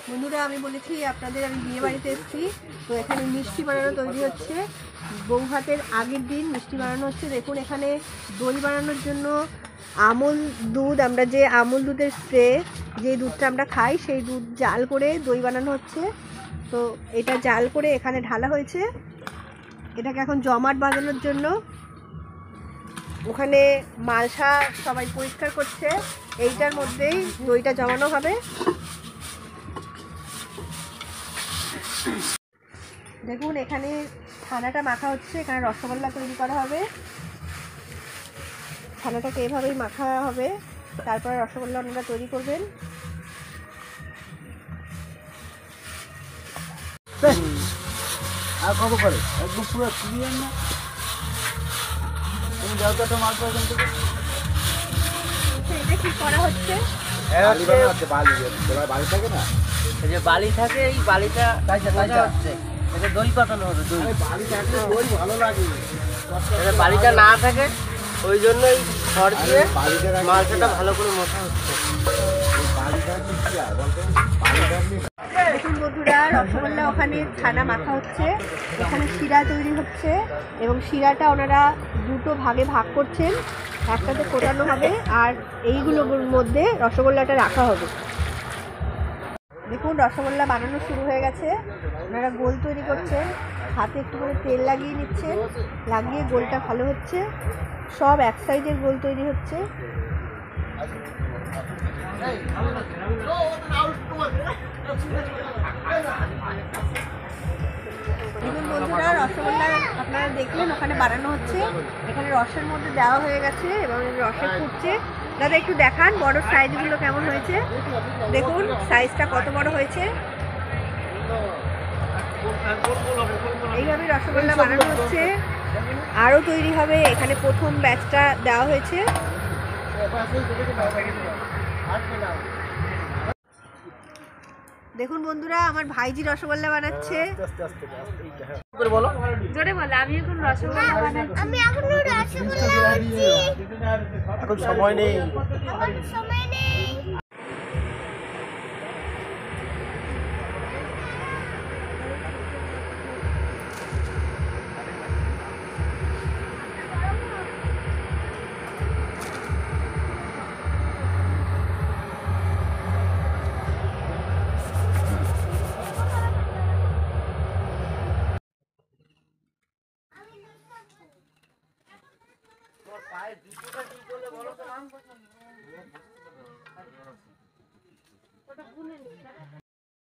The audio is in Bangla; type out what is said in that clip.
বন্ধুরা আমি বলেছি আপনাদের আমি বিয়ে বাড়িতে এসেছি, তো এখানে মিষ্টি বানানো তৈরি হচ্ছে। বউ ভাতের আগের দিন মিষ্টি বানানো হচ্ছে। দেখুন এখানে দই বানানোর জন্য আমুল দুধ, আমরা যে আমুল দুধের স্প্রে, যে দুধটা আমরা খাই সেই দুধ জাল করে দই বানানো হচ্ছে। তো এটা জাল করে এখানে ঢালা হয়েছে। এটাকে এখন জমাট বাঁধানোর জন্য ওখানে মালসা সবাই পরিষ্কার করছে। এইটার মধ্যেই দইটা জমানো হবে। দেখুন এখানে ছানাটা মাখা হচ্ছে, এখানে রসগোল্লা তৈরি করা হবে। ছানাটাকে এভাবেই মাখা হবে, তারপরে রসগোল্লা আপনারা তৈরি করবেন। আর কত করে একদম পুরো ক্লিয়ার না? তুমি যাও তো একটা মাল পাওয়া এখান থেকে। এটা কি করা হচ্ছে? বালি থাকে না, এই যে বালি থাকে, এই বালিটা হচ্ছে এটা দই পাতানো হবে। দই বালি থাকলে দই ভালো লাগে। বালিটা না থাকে ওই জন্যই খড় দিয়ে মালটা ভালো করে মশা হচ্ছে। দেখুন বন্ধুরা, রসগোল্লা ওখানে ছানা মাখা হচ্ছে, এখানে শিরা তৈরি হচ্ছে এবং শিরাটা ওনারা দুটো ভাগে ভাগ করছেন। একটাতে ফোটানো হবে আর এইগুলোর মধ্যে রসগোল্লাটা রাখা হবে। দেখুন রসগোল্লা বানানো শুরু হয়ে গেছে। ওনারা গোল তৈরি করছেন, হাতে একটু করে তেল লাগিয়ে নিচ্ছেন, লাগিয়ে গোলটা ভালো হচ্ছে। সব এক সাইডের গোল তৈরি হচ্ছে। দেখুন বন্ধুরা, রসগোল্লা আপনারা দেখলেন ওখানে বানানো হচ্ছে। এখানে রসের মধ্যে দেওয়া হয়ে গেছে এবং রসে ফুটছে। দাদা একটু দেখান বড় সাইজগুলো কেমন হয়েছে। দেখুন সাইজটা কত বড় হয়েছে। এইভাবে রসগোল্লা বানানো হচ্ছে, আরও তৈরি হবে। এখানে প্রথম ব্যাচটা দেওয়া হয়েছে। দেখুন বন্ধুরা, আমার ভাইজি রসগোল্লা বানাচ্ছে। জোরে বলো। আমি এখন রসগোল্লা বানাচ্ছি। আমি এখনো রসগোল্লা বানাচ্ছি। এখন সময় নেই। আমার সময় নেই।